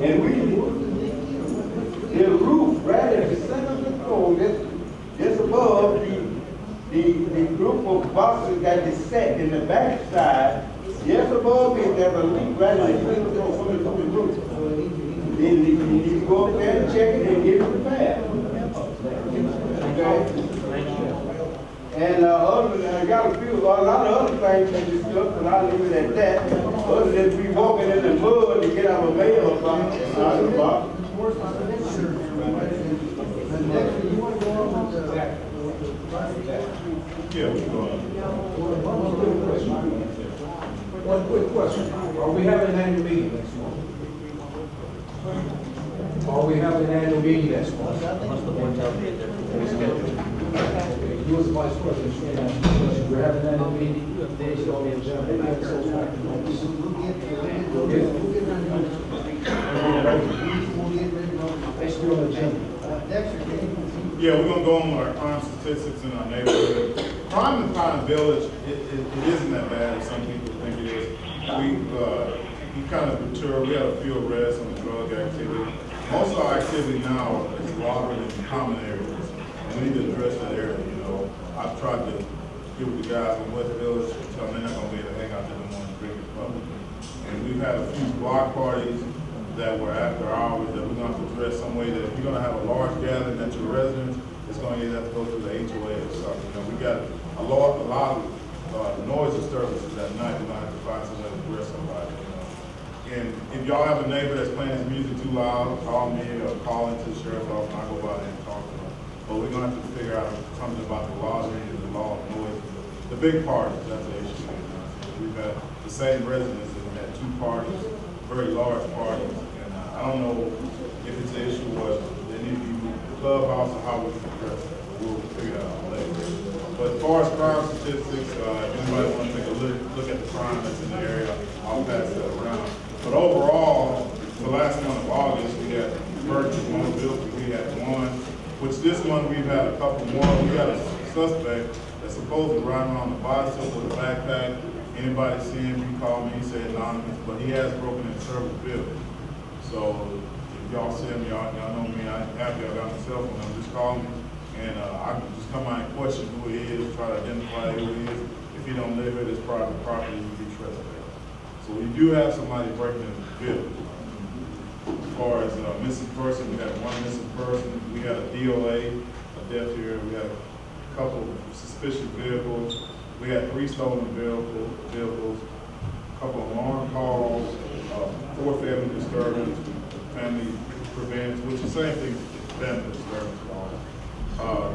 And the roof right at the center of the floor, just above the group of boxes got the set in the back side. Just above it, there's a leak right in the center of the roof. Then you go up there and check it and get it repaired. Okay? And I got a lot of other things to discuss, but I'll leave it at that. Other than we walking in the mud to get our mail out of the box. Yeah, we go on. One quick question. Are we having an annual meeting next month? Are we having an annual meeting next month? You as the vice president, we're having an annual meeting. It's on the agenda. Yeah, we're gonna go on with our crime statistics in our neighborhood. Crime in Pine Village, it isn't that bad as some people think it is. We kind of mature. We had a few arrests on the drug activity. Most of our activity now is lottery in common areas, and we need to address that area. You know, I've tried to get with the guys in West Village and tell them they're not gonna be able to hang out there no more and drink in public. And we've had a few block parties that were after hours that we're going to address some way that if you're going to have a large gathering at your residence, it's going to either have to go through the HOA or something. You know, we got a lot of noise disturbances at night. We're going to have to find some way to address somebody. You know, and if y'all have a neighbor that's playing his music too loud, call me or call into the sheriff's office and I'll go by there and talk to them. But we're going to have to figure out something about the laws and the law of noise. The big parties, that's the issue. You know, we've had the same residents that had two parties, very large parties. I don't know if it's an issue where they need to be moved to the clubhouse or how we can address that. We'll figure it out later. But as far as crime statistics, if anybody wants to take a look at the crime that's in the area, I'll pass that around. But overall, the last month of August, we had murders, motor we had one, which this month we've had a couple more. We got a suspect that's supposedly riding around the bicycle with a backpack. Anybody see him, you call me, he said anonymous, but he has broken into several vehicles. So if y'all see him, y'all know me, I have y'all got my cell phone number, just call me. And I can just come out and question who he is, try to identify who he is. If he don't live here, this private property, you be trespassed. So we do have somebody breaking into the vehicle. As far as missing person, we had one missing person. We had a DOA, a death here. We had a couple of suspicious vehicles. We had 3 stolen vehicles, a couple of alarm calls, 4 family disturbance, family prevents, which is the same thing as family disturbance law.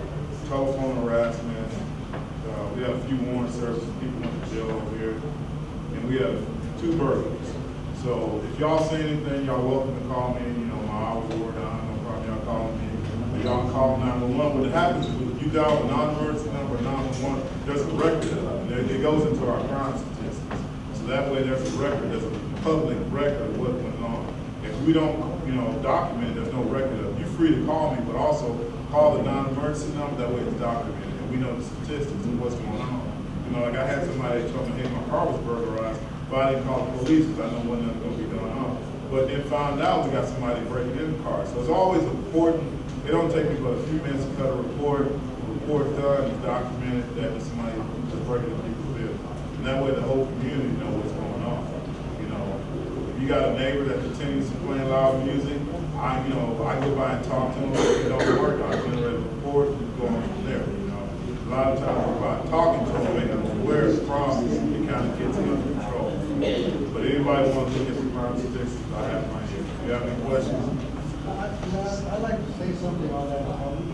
Telephone harassment. We have a few warrant services, people went to jail over here. And we have 2 burglaries. So if y'all see anything, y'all welcome to call me. You know, my hours are down, no problem, y'all calling me. Y'all call 911. What happens is when you dial a non-emergency number, 911, there's a record of it. It goes into our crime statistics. So that way there's a record, there's a public record of what went on. If we don't, document it, there's no record of it. You're free to call me, but also call the non-emergency number, that way it's documented. And we know the statistics of what's going on. Like I had somebody tell me, hey, my car was burglarized, but I didn't call the police because I know what nothing's going to be going on. But then found out we got somebody breaking in the car. So it's always important. It don't take me but a few minutes to cut a report. The report's done, it's documented that there's somebody that's breaking into people's vehicle. And that way the whole community knows what's going on. If you got a neighbor that continues to play loud music, I go by and talk to them. If it don't work, I generate a report and go on from there. A lot of times by talking to them, making them aware of the problem, it kind of gets it under control. But anybody want to look at the crime statistics, I have mine here. If you have any questions? I'd like to say something on that.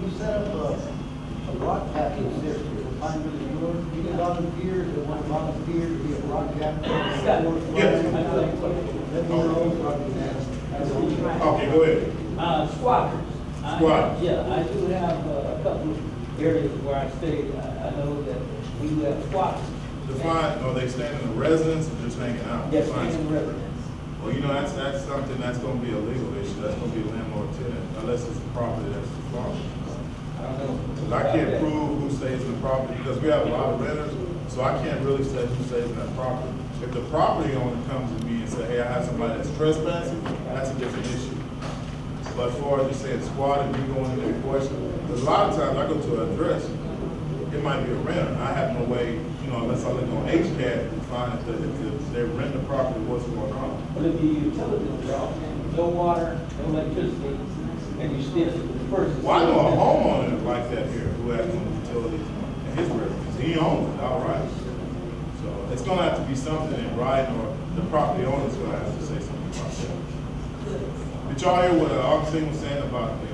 You set up a rock captain system to find the road. You get volunteers that want to volunteer to be a rock captain. Yes. Okay, go ahead. Squatters. Squatters. I do have a couple of areas where I stay. I know that we do have squatters. Define, are they staying in the residence or just hanging out? Yes, staying in residence. Well, that's something that's going to be a legal issue. That's going to be landlord-tenant, unless it's a property that's the farm. I don't know. Because I can't prove who stays in the property, because we have a lot of renters, so I can't really say who stays in that property. If the property owner comes to me and say, hey, I have somebody that's trespassing, that's a different issue. But as far as just saying squatting, you going into a question, because a lot of times I go to an address, it might be a renter, and I have no way, you know, unless I look on HCAT to find if they rent the property, what's going on. But if your utilities are off, no water, no electricity, and you still, the person. Well, I know a homeowner like that here who has no utilities in his residence. He owns it outright. So it's gonna have to be something in writing, or the property owner's gonna have to say something about that. Did y'all hear what Augustine was saying about the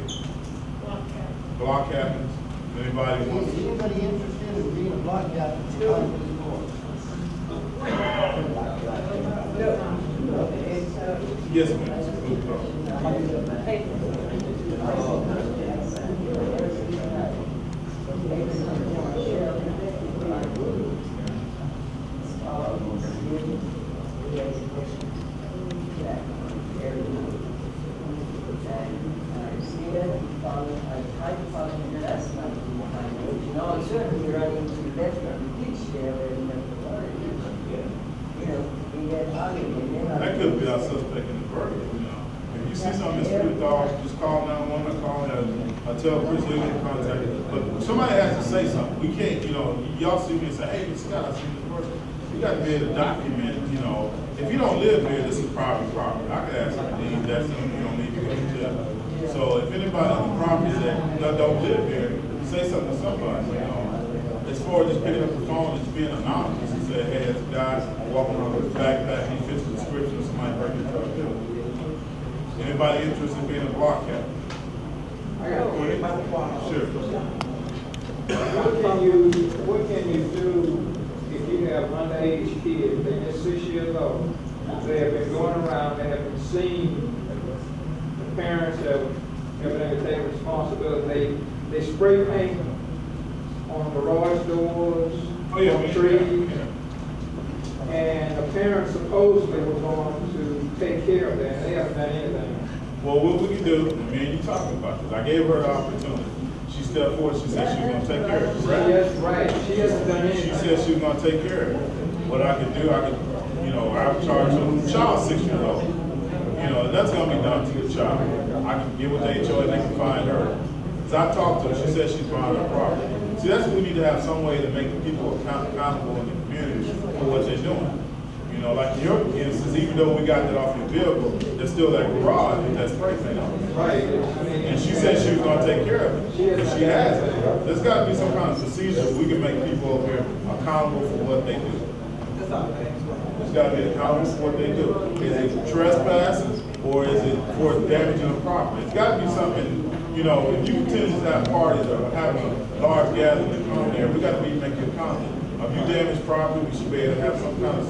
block cabins? Anybody wants Is to? anybody interested in being a block captain for Pine Village Court? Yes, ma'am. That could be our suspect in the verdict, you know. If you see something that's pretty dark, just call 911 or call and tell police legal to contact it. But somebody has to say something. We can't, you know, y'all see me and say, hey, Mr. Scott, I seen this person. You got to be able to document, you know, if you don't live here, this is private property. I could ask you to leave, that's something you don't need to go to jail. So if anybody on the property that don't live here, say something to somebody, you know. As far as just picking up the phone and just being anonymous and say, hey, there's a guy walking around with a backpack, he fits the description of somebody breaking the truck too. Anybody interested in being a block captain? I got one. Sure. What can you do if you have underage kids, they're just 6 years old? They have been going around, they have been seeing the parents have evidently taken responsibility. They spray paint on garage doors, on trees. And the parents supposedly were going to take care of that. They haven't done anything. Well, what we can do, me and you talking about this, I gave her the opportunity. She stepped forward, she said she was gonna take care of it, right? Yes, right. She hasn't done anything. She said she was gonna take care of it. What I could do, I could, you know, I would charge the child 6 years old. You know, that's gonna be done to the child. I can get with the HOA, they can find her. Cause I talked to her, she said she's buying her property. See, that's what we need to have some way to make the people accountable in the community for what they're doing. You know, like in your instance, even though we got that off your vehicle, there's still that garage with that spray paint on it. Right. And she said she was gonna take care of it. She has it. There's gotta be some kind of procedure we can make people over here accountable for what they do. There's gotta be accountable for what they do. Is it trespassing or is it for damaging a property? It's gotta be something, you know, if you continue to have parties or having a large gathering in the common area, we gotta be making accountable. If you damage property, we should be able to have some kind of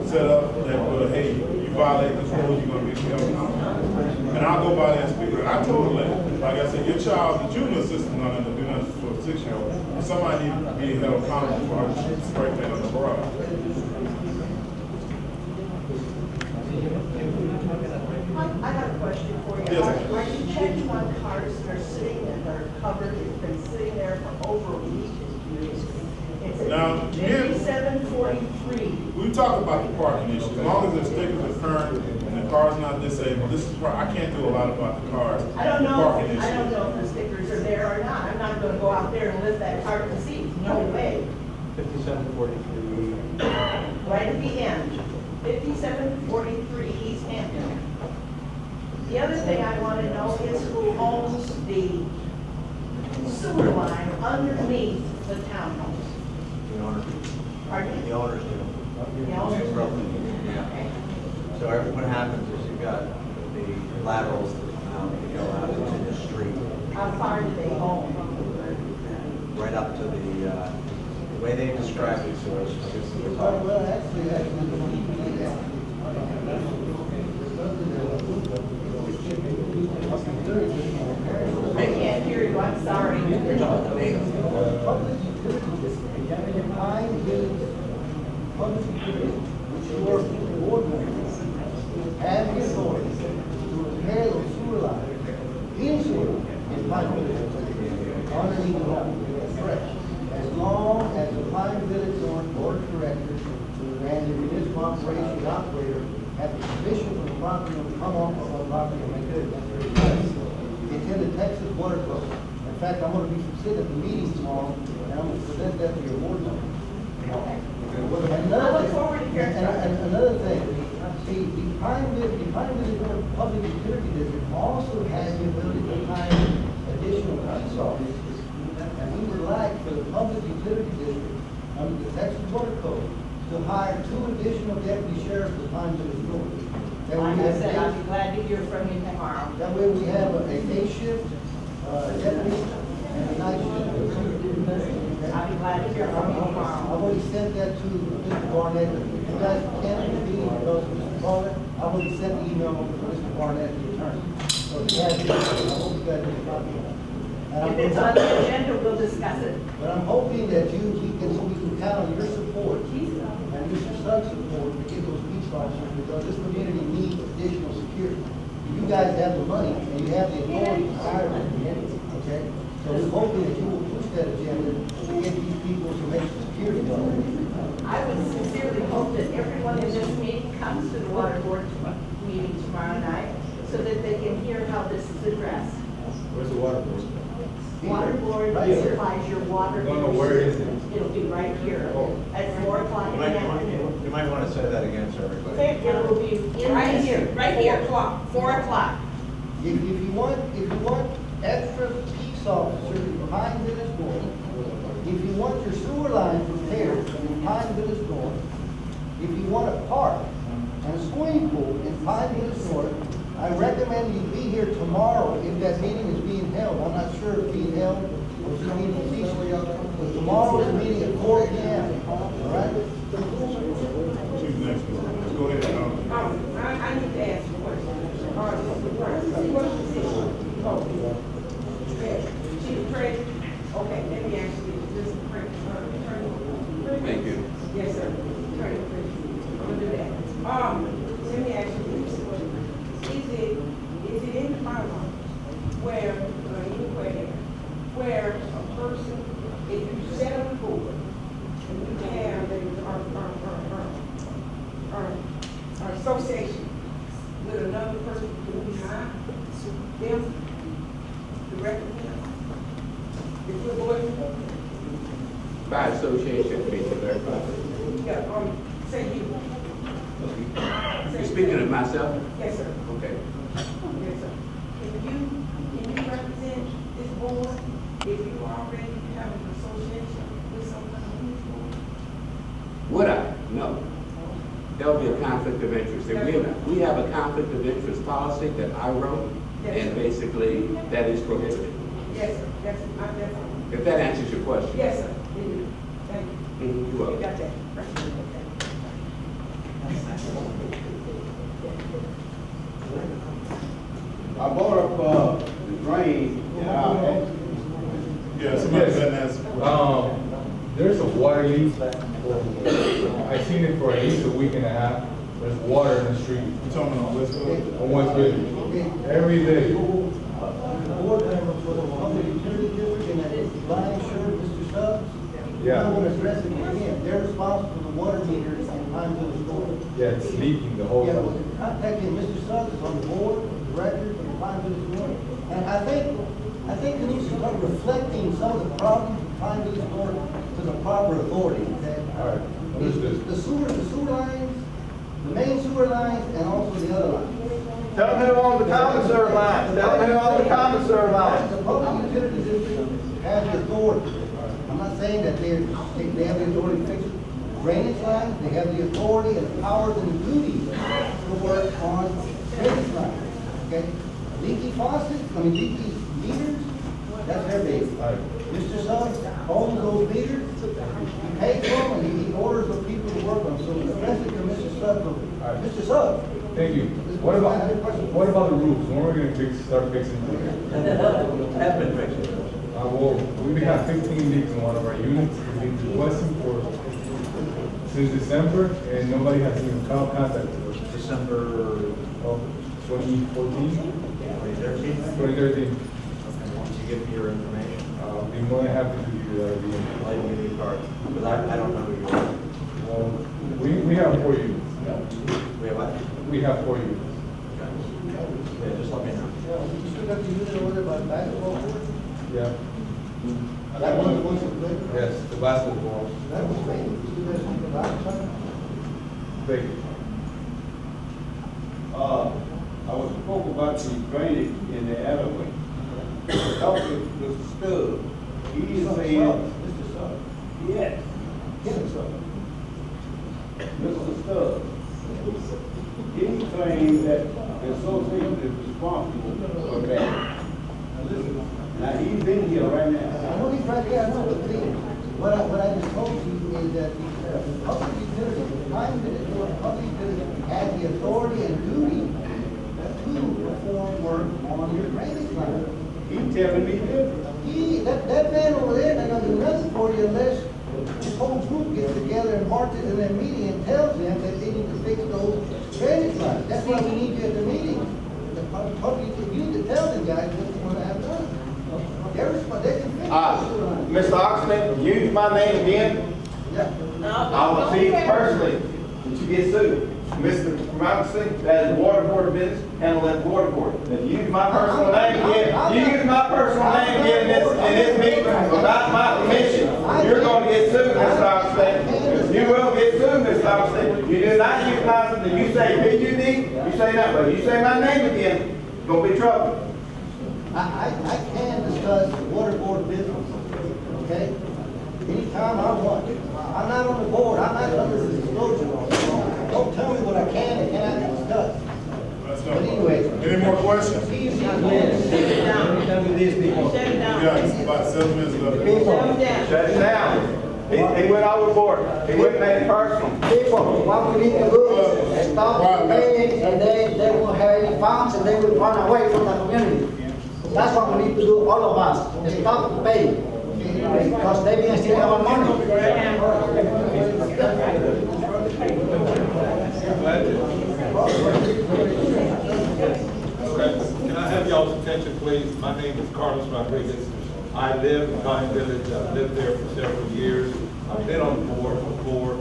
setup that will, hey, you violate this rule, you're gonna be held accountable. And I'll go by that speaker. And I told her, like I said, your child, the juvenile system, not gonna do nothing for a 6-year-old. And somebody needs to be held accountable for our spray paint on the garage. I have a question for you. Yes. Are you checking on cars that are sitting and are covered, it's been sitting there for over a week? It's Now, at 5743. We talk about the parking issue. As long as the stickers are current and the car's not disabled, this is I can't do a lot about the cars. I don't the know, parking issue. I don't know if the stickers are there or not. I'm not gonna go out there and lift that car to see, no way. 5743. Right at the end, 5743 East Hampton. The other thing I want to know is who owns the sewer line underneath the townhouse? The owner. Pardon me? The owners do. The owners? Yeah. Okay. So what happens is you've got the laterals that go out into the street, How far do they own? right up to the way they describe it to us. Well, actually, I can't hear you, I'm sorry. You're talking to me. public utilities, Pine Village Public Utilities, which your board members have the authority to repair the sewer line in Pine Village, underneath the home, correct? As long as the Pine Village board of directors and the municipal operation operator have the sit at the meeting tomorrow, and I'm gonna present that to your board members. Okay. And I look forward to hearing from you. and another thing, the Pineville Public Utility District also has the ability to hire additional police officers. And we would like for the Public Utility District, under the Texas Water Code, to hire 2 additional deputy sheriffs to Pineville North. That Like we I have said, day- I'll be glad to hear from you tomorrow. That way we have a day shift, deputy, and a night shift. I'll be glad to hear from you tomorrow. I've already sent that to Mr. Barnett. You guys can't intervene because of Mr. Barnett. I've already sent the email to Mr. Barnett, the attorney. So he has it. I hope you guys get a copy of it. And I'm- If it's on the agenda, we'll discuss it. But I'm hoping that we can count on your support and Mr. Suggs' support to get those beach officers, because this community needs additional security. You guys have the money and you have the authority to hire them, okay? So we're hoping that you will push that agenda to get these people some extra security done. I would sincerely hope that everyone in this meeting comes to the water board meeting tomorrow night so that they can hear how this is addressed. Where's the water board? Water board Right here. supplies your water. No, no, where is it? It'll be right here at 4 o'clock in the afternoon. You might want to say that again so everybody. It will be right here, right here, 4 o'clock. If you want extra peace officers in Pine Village North, if you want your sewer lines repaired in Pine Village North, if you want a park and a swimming pool in Pine Village North, I recommend you be here tomorrow if that meeting is being held. I'm not sure if it's being held or if it's being ceased. But tomorrow is a meeting at 4 p.m., all right? Who's next? Go ahead. I need to ask a question. Chief Craig, okay, let me ask you, this is Craig, attorney. Thank you. Yes, sir. Attorney Craig, I'm gonna do that. Let me ask you this question. Is it in the bylaw where, anywhere, where a person, if you set up a board, and you have our association with another person, do we hire them to represent the board? By association, to be verified. Yeah, say you. You're speaking of myself? Yes, sir. Okay. Yes, sir. Can you represent this board if you already have an association with someone on this board? Would I? No. That would be a conflict of interest. And we have a conflict of interest policy that I wrote, and basically that is prohibited. Yes, sir. That's, If that answers your question. yes, sir. It is. Thank you. You're You welcome. got that. I brought up, the drain in our house. Yeah, somebody doesn't answer. There's a water leak. I've seen it for at least a week and a half. There's water in the street. You talking about Westfield? On Westwood. Every day. Board members for the Public Utility District and that line shirt, Mr. Stubbs. Yeah. I want to address it again. They're responsible for the water meters in Pineville Store. Yeah, it's leaking the whole Yeah, time. well, contacting Mr. Suggs is on the board, the director for the Pineville Store. And I think we need to start reflecting some of the problems of Pineville Store to the proper authority, okay? All right, understood. The sewer lines, the main sewer lines, and also the other lines. Tell them who owns the common sewer lines. Tell them who owns the common sewer lines. The Public Utility District has the authority. I'm not saying that they have the authority to fix drainage lines, they have the authority and the powers and the duties to work on drainage lines, okay? Leaky faucets, leaky meters, that's their baby. All right. Mr. Suggs owns those meters, he pays for them, and he orders the people to work on them, so especially to Mr. Suggs. right. Mr. Suggs. Thank you. What about the roofs? When are we gonna start fixing them? Have been fixed. Well, we have 15 leaks in one of our units. We've been requesting for since December, and nobody has even contacted us. December Of 2014, 2013. 2013. Once you give me your information, Be more than happy to give you the I'll give you the card, because I don't know who you are. Well, we have 4 units. We have what? We have 4 units. Yeah, just let me know. You still got the unit over there by the basketball court? Yeah. That was once a play. Yes, the basketball. That was great. You guys think about it? Thank you. I was spoke about the drainage in the alleyway. Talking to Mr. Stubbs, he is saying, Mr. Sutton. yes, Get Sutton. Mr. Stubbs. He claims that the association is responsible for that. Now, he's in here right I now. know he's right there, I know, but see, what I just told you is that the public utility, the time that it was public utility, had the authority and duty to perform work on your drainage line. He telling me different. That man over there, they're gonna do nothing for you unless this whole group gets together and marches in their meeting and tells them that they need to fix those drainage lines. That's why we need you at the meeting. The public, you need to tell them guys what you wanna have done. They can fix those lines. Mr. Oxman, use my name again. Yeah. I will see personally that you get sued. Mr. Robinson, that is water board business, handle that water board. If you use my personal name again, you use my personal name again in this meeting without my permission, you're gonna get sued, Mr. Oxman. You will get sued, Mr. Oxman. You do not use my, you say BUD, you say that, but you say my name again, gonna be trouble. I can discuss water board business, okay? Anytime I want. I'm not on the board, I'm not under the disclosure law. Don't tell me what I can and cannot discuss. That's But no anyway. problem. Any more questions? Shut it down. Shut it down. We got about 7 minutes left. Shut it down. Shut it down. He went overboard. He went and made it personal. People, what we need to do is stop paying, and they won't have any funds, and they will run away from the community. That's what we need to do, all of us, is stop paying, because they've been stealing our money. Can I have y'all's attention, please? My name is Carlos Rodriguez. I live in Vine Village. I've lived there for several years. I've been on the board before.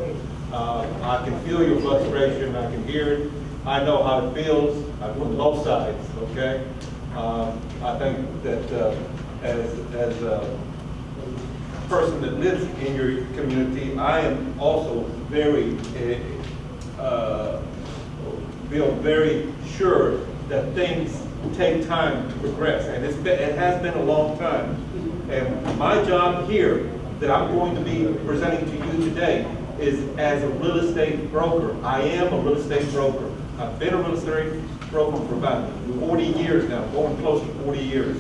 I can feel your frustration. I can hear it. I know how it feels. I'm from both sides, okay? I think that as a person that lives in your community, I am also feel very sure that things take time to progress, and it has been a long time. And my job here that I'm going to be presenting to you today is as a real estate broker. I am a real estate broker. I've been a real estate broker for about 40 years now, going close to 40 years.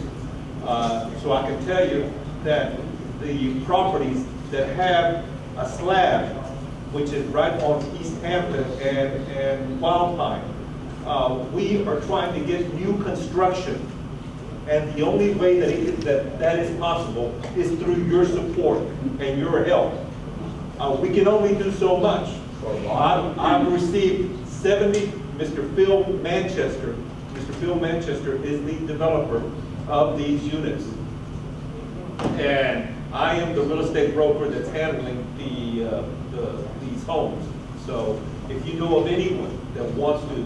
So I can tell you that the properties that have a slab, which is right on East Hampton and Wild Pine, we are trying to get new construction. And the only way that is possible is through your support and your help. We can only do so much. I've received 70, Mr. Phil Manchester. Mr. Phil Manchester is the developer of these units. And I am the real estate broker that's handling these homes. So if you know of anyone that wants to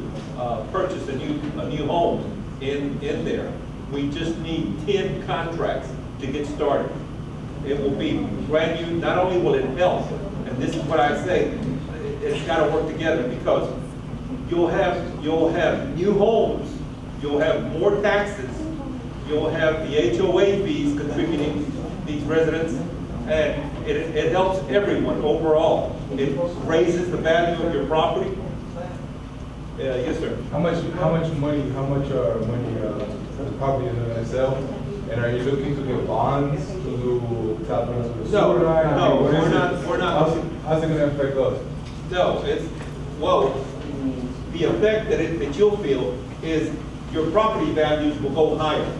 purchase a new home in there, we just need 10 contracts to get started. It will be brand new. Not only will it help, and this is what I say, it's got to work together, because you'll have new homes, you'll have more taxes, you'll have the HOA fees contributing to these residents, and it helps everyone overall. It raises the value of your property. Yes, sir. How much money the property is going to sell? And are you looking to get bonds to do tap into the sewer line? No, What is we're not. How's it going to affect us? No, the effect that you'll feel is your property values will go higher,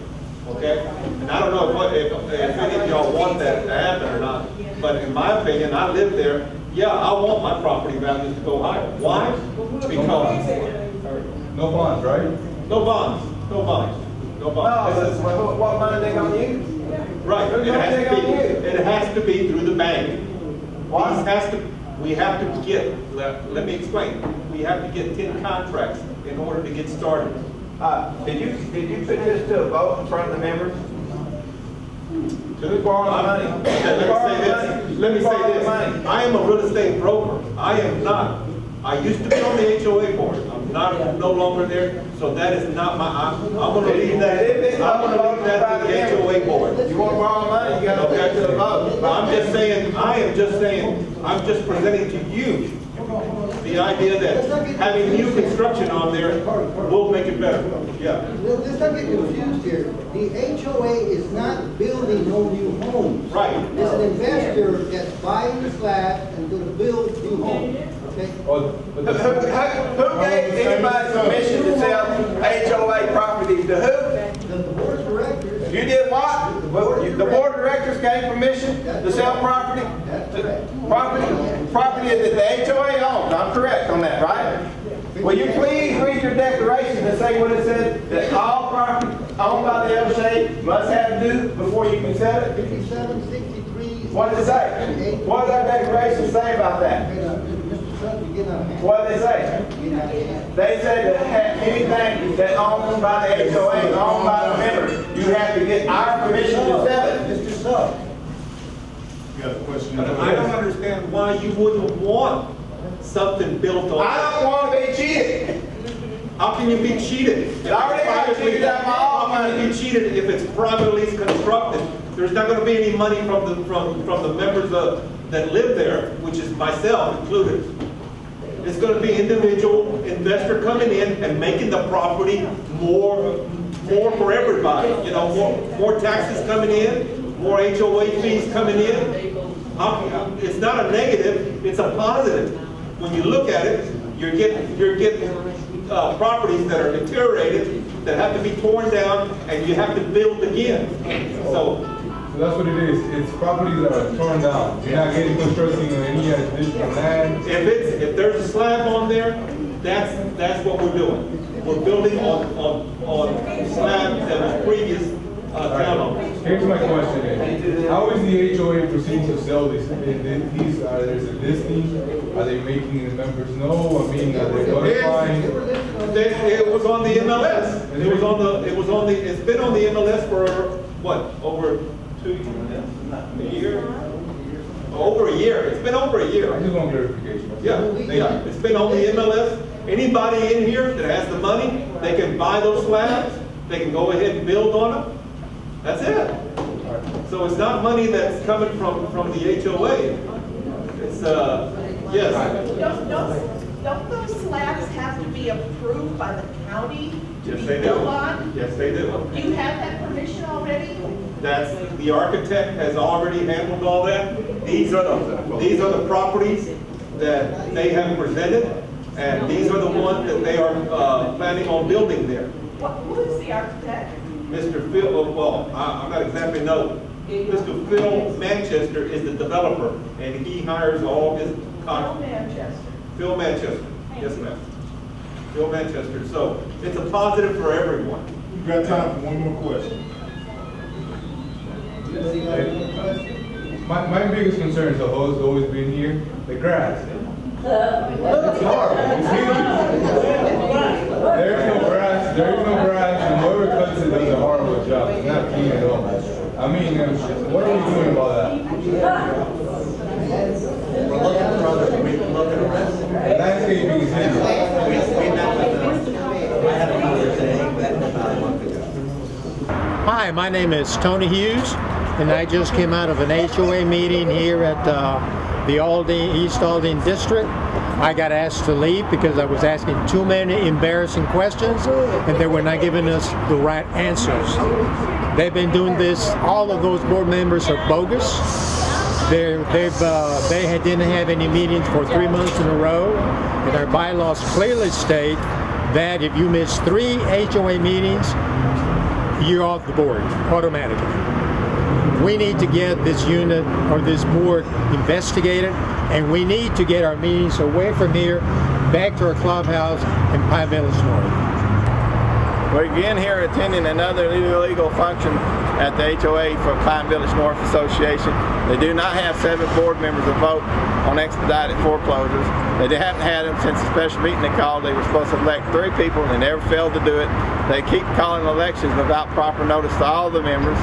okay? And I don't know if any of y'all want that to happen or not, but in my opinion, I live there, yeah, I want my property values to go higher. Why? Because No bonds, right? no bonds. No, what money they gonna use? Right, it has to be through the bank. Why? We have to get, let me explain. We have to get 10 contracts in order to get started. Did you put this to a vote in front of the members? Who's borrowing money? Let me say this. I am a real estate broker. I am not. I used to be on the HOA board. I'm no longer there, so that is not my, I'm gonna leave that to the HOA board. You want to borrow money, you got to pay to the vote. But I'm just saying, I'm just presenting to you the idea that having new construction on there will make it better. Yeah. Let's not get confused here. The HOA is not building no new homes. Right. It's an investor that's buying the slab and going to build new homes, okay? Who gave anybody permission to sell HOA properties to who? The board of directors. You did what? The board of directors gave permission to sell property? Property that the HOA owns. I'm correct on that, right? Will you please read your declaration and say what it says, that all property owned by the HOA must have to do before you can sell it? 5763. What does it say? What does that declaration say about that? What did they say? They said that anything that's owned by the HOA, owned by the members, you have to get our permission to sell it. Mr. Sub. You got a question? I don't understand why you wouldn't want something built on. I don't want to be cheated. How can you be cheated? I already got cheated out of my own How can money. you be cheated if it's privately constructed? There's not going to be any money from the members that live there, which is myself included. It's going to be individual investor coming in and making the property more for everybody. You know, more taxes coming in, more HOA fees coming in. It's not a negative, it's a positive. When you look at it, you're getting properties that are deteriorated, that have to be torn down, and you have to build again. So that's what it is. It's properties that are torn down. You're not getting construction on any additional land. if there's a slab on there, that's what we're doing. We're building on slab that was previous town. Here's my question then. How is the HOA proceeding to sell these? There's a listing? Are they making the members know? I mean, are they notifying? It was on the MLS. It's been on the MLS for what, over 2 years? A year? Over a year. It's been over a year. I just want clarification. Yeah. It's been on the MLS. Anybody in here that has the money, they can buy those slabs. They can go ahead and build on them. That's it. So it's not money that's coming from the HOA. It's yes. Don't those slabs have to be approved by the county to Yes, be they built do. on? Yes, they do. Do you have that permission already? That's, the architect has already handled all that. These are the properties that they have presented, and these are the ones that they are planning on building there. Who is the architect? Mr. Phil, well, I'm not exactly know. Mr. Phil Manchester is the developer, and he hires all his Manchester. Phil Manchester, yes ma'am. Phil Manchester, so it's a positive for everyone. You got time for one more question. My biggest concern has always been here, the grass. It's horrible. It's huge. There is no grass, and whoever cuts it does a horrible job. It's not clean at all. I mean, what are we doing about that? We're looking for other arrests. Landscaping is hideous. We met with them. I had a conversation with them about a month ago. Hi, my name is Tony Hughes, and I just came out of an HOA meeting here at the East Aldine District. I got asked to leave because I was asking too many embarrassing questions, and they were not giving us the right answers. They've been doing this. All of those board members are bogus. They didn't have any meetings for 3 months in a row, and our bylaws clearly state that if you miss 3 HOA meetings, you're off the board automatically. We need to get this unit or this board investigated, and we need to get our meetings away from here back to our clubhouse in Pine Village North. We're again here attending another illegal function at the HOA for Pine Village North Association. They do not have 7 board members to vote on expedited foreclosures. They haven't had them since the special meeting they called. They were supposed to elect 3 people and they never failed to do it. They keep calling elections without proper notice to all the members.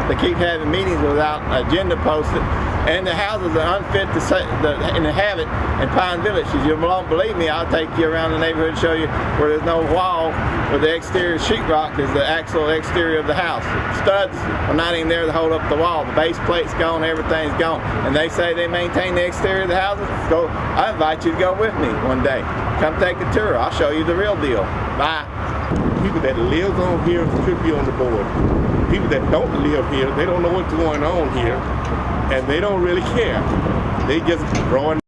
They keep having meetings without agenda posted. And the houses are unfit to inhabit in Pine Village. If you don't believe me, I'll take you around the neighborhood and show you where there's no wall, where the exterior sheetrock is the actual exterior of the house. Studs are not even there to hold up the wall. The base plate's gone, everything's gone. And they say they maintain the exterior of the houses. Go, I invite you to go with me one day. Come take a tour. I'll show you the real deal. Bye. People that live on here should be on the board. People that don't live here, they don't know what's going on here, and they don't really care. They just drawing